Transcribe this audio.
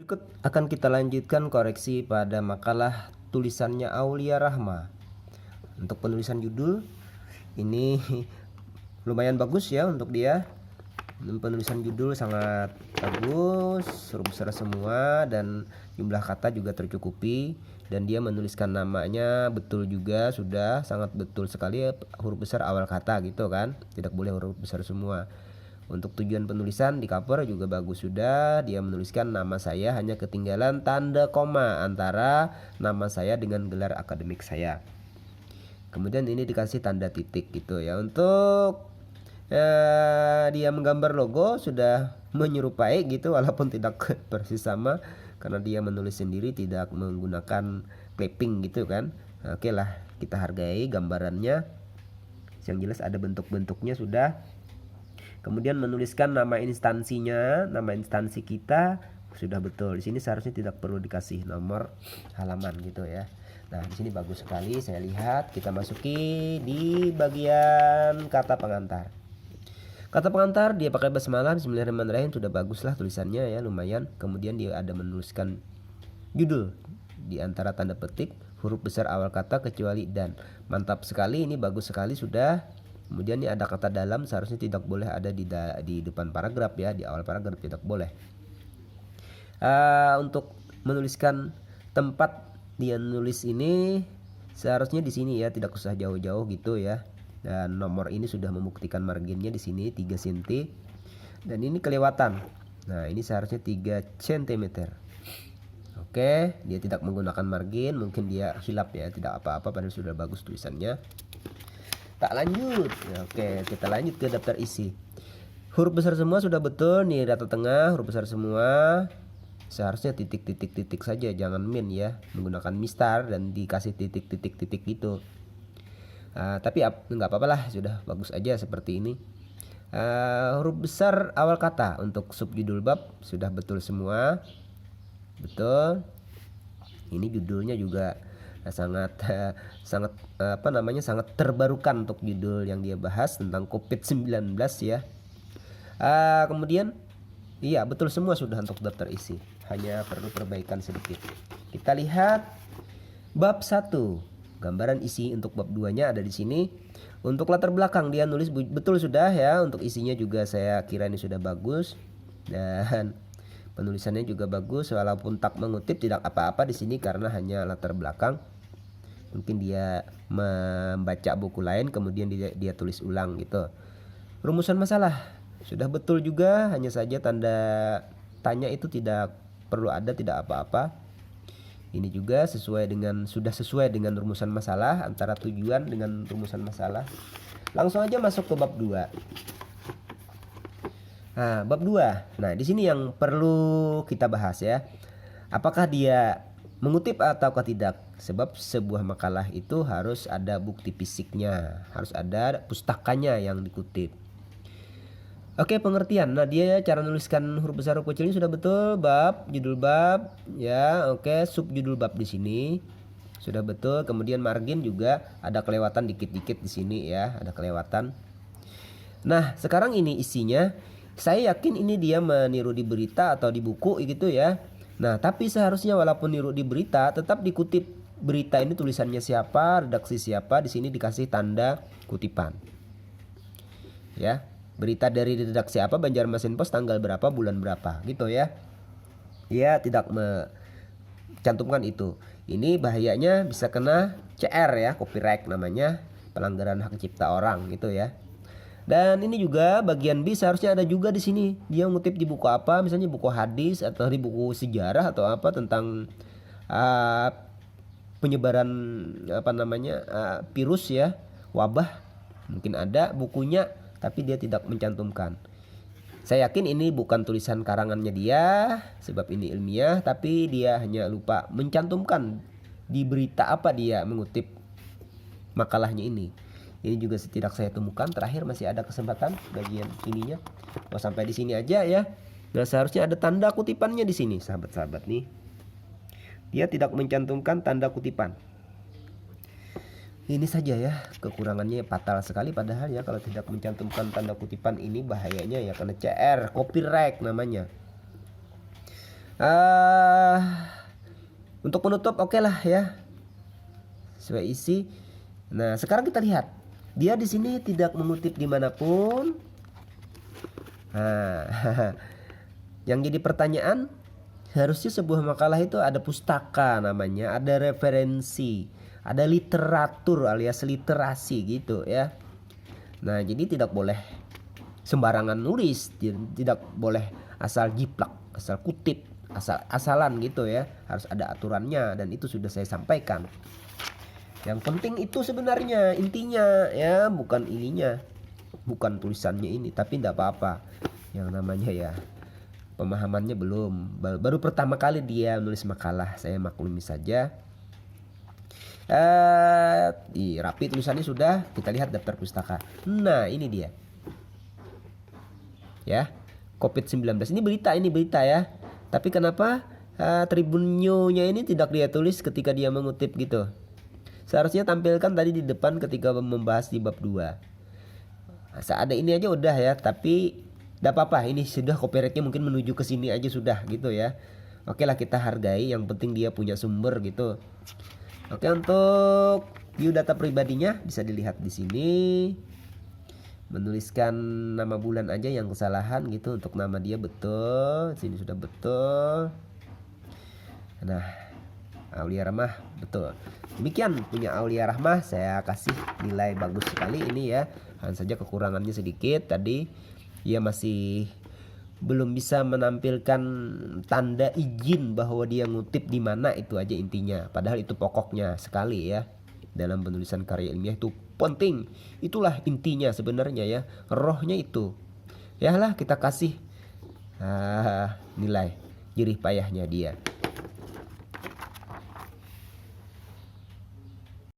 Berikut akan kita lanjutkan koreksi pada makalah tulisannya Aulia Rahma. Untuk penulisan judul ini lumayan bagus ya untuk dia. Penulisan judul sangat bagus, huruf besar semua dan jumlah kata juga tercukupi, dan dia menuliskan namanya betul juga, sudah sangat betul sekali huruf besar awal kata gitu kan. Tidak boleh huruf besar semua. Untuk tujuan penulisan di cover juga bagus sudah. Dia menuliskan nama saya, hanya ketinggalan tanda koma antara nama saya dengan gelar akademik saya. Kemudian ini dikasih tanda titik gitu ya. Untuk dia menggambar logo sudah menyerupai gitu, walaupun tidak persis sama karena dia menulis sendiri, tidak menggunakan clipping gitu kan. Oke lah, kita hargai gambarannya. Yang jelas ada bentuk-bentuknya sudah. Kemudian menuliskan nama instansinya, nama instansi kita sudah betul. Di sini seharusnya tidak perlu dikasih nomor halaman gitu ya. Nah, di sini bagus sekali saya lihat. Kita masuki di bagian kata pengantar. Kata pengantar dia pakai basmalah, bismillahirrahmanirrahim, sudah bagus lah tulisannya ya, lumayan. Kemudian dia ada menuliskan judul di antara tanda petik, huruf besar awal kata kecuali dan. Mantap sekali, ini bagus sekali sudah. Kemudian ini ada kata dalam, seharusnya tidak boleh ada di depan paragraf ya, di awal paragraf tidak boleh. Untuk menuliskan tempat dia nulis ini seharusnya di sini ya, tidak usah jauh-jauh gitu ya. Dan nomor ini sudah membuktikan marginnya di sini 3 cm. Dan ini kelewatan. Nah, ini seharusnya 3 cm. Oke, dia tidak menggunakan margin, mungkin dia hilap ya, tidak apa-apa padahal sudah bagus tulisannya. Tak lanjut. Oke, kita lanjut ke daftar isi. Huruf besar semua sudah betul nih, data tengah huruf besar semua. Seharusnya titik-titik-titik saja, jangan min ya, menggunakan mistar dan dikasih titik-titik-titik gitu. Tapi nggak apa-apa lah, sudah bagus aja seperti ini. Huruf besar awal kata untuk subjudul bab sudah betul semua, betul. Ini judulnya juga sangat sangat terbarukan untuk judul yang dia bahas tentang COVID-19 ya. Kemudian iya betul semua sudah untuk daftar isi, hanya perlu perbaikan sedikit. Kita lihat bab 1, gambaran isi. Untuk bab 2-nya ada di sini. Untuk latar belakang dia nulis betul sudah ya. Untuk isinya juga saya kira ini sudah bagus dan penulisannya juga bagus, walaupun tak mengutip tidak apa-apa di sini karena hanya latar belakang. Mungkin dia membaca buku lain kemudian dia tulis ulang gitu. Rumusan masalah sudah betul juga, hanya saja tanda tanya itu tidak perlu ada, tidak apa-apa. Ini juga sudah sesuai dengan rumusan masalah, antara tujuan dengan rumusan masalah. Langsung aja masuk ke bab 2. Nah, bab 2. Nah, di sini yang perlu kita bahas ya. Apakah dia mengutip ataukah tidak? Sebab sebuah makalah itu harus ada bukti fisiknya, harus ada pustakanya yang dikutip. Oke, pengertian. Nah, dia cara nuliskan huruf besar huruf kecilnya sudah betul. Bab, judul bab, ya. Oke, subjudul bab di sini sudah betul. Kemudian margin juga ada kelewatan dikit-dikit di sini ya, ada kelewatan. Nah, sekarang ini isinya, saya yakin ini dia meniru di berita atau di buku gitu ya. Nah, tapi seharusnya walaupun niru di berita, tetap dikutip berita ini tulisannya siapa, redaksi siapa, di sini dikasih tanda kutipan. Ya, berita dari redaksi apa, Banjarmasin Post, tanggal berapa, bulan berapa gitu ya. Dia tidak mencantumkan itu. Ini bahayanya bisa kena CR ya, copyright namanya, pelanggaran hak cipta orang gitu ya. Dan ini juga bagian B seharusnya ada juga di sini. Dia ngutip di buku apa, misalnya buku hadis atau di buku sejarah atau apa tentang penyebaran virus ya, wabah. Mungkin ada bukunya tapi dia tidak mencantumkan. Saya yakin ini bukan tulisan karangannya dia, sebab ini ilmiah, tapi dia hanya lupa mencantumkan di berita apa dia mengutip makalahnya ini. Ini juga tidak saya temukan. Terakhir masih ada kesempatan bagian ininya. Oh, sampai di sini aja ya. Nah, seharusnya ada tanda kutipannya di sini, sahabat-sahabat nih. Dia tidak mencantumkan tanda kutipan. Ini saja ya, kekurangannya fatal sekali padahal ya, kalau tidak mencantumkan tanda kutipan ini bahayanya ya, karena CR, copyright namanya. Untuk penutup oke lah ya, sesuai isi. Nah sekarang kita lihat, dia di sini tidak mengutip dimanapun. Nah, yang jadi pertanyaan, harusnya sebuah makalah itu ada pustaka namanya, ada referensi, ada literatur alias literasi gitu ya. Nah jadi tidak boleh sembarangan nulis, tidak boleh asal jiplak, asal kutip, asal-asalan gitu ya. Harus ada aturannya dan itu sudah saya sampaikan. Yang penting itu sebenarnya intinya ya, bukan ininya, bukan tulisannya ini. Tapi tidak apa-apa, yang namanya ya pemahamannya belum, baru pertama kali dia nulis makalah, saya maklumi saja. Rapi tulisannya sudah, kita lihat daftar pustaka. Nah ini dia ya, COVID-19 ini berita ya. Tapi kenapa Tribun New-nya ini tidak dia tulis ketika dia mengutip gitu? Seharusnya tampilkan tadi di depan ketika membahas di bab 2. Ada ini aja udah ya, tapi tidak apa-apa, ini sudah copyrightnya mungkin menuju ke sini aja sudah gitu ya. Oke lah, kita hargai, yang penting dia punya sumber gitu. Oke, untuk view data pribadinya bisa dilihat di sini. Menuliskan nama bulan aja yang kesalahan gitu, untuk nama dia betul, sini sudah betul. Nah, Aulia Rahmah betul. Demikian punya Aulia Rahmah, saya kasih nilai bagus sekali ini ya. Hanya saja kekurangannya sedikit tadi, dia masih belum bisa menampilkan tanda izin bahwa dia ngutip di mana, itu aja intinya. Padahal itu pokoknya sekali ya. Dalam penulisan karya ilmiah itu penting. Itulah intinya sebenarnya ya. Rohnya itu. Ya lah, kita kasih nilai jerih payahnya dia.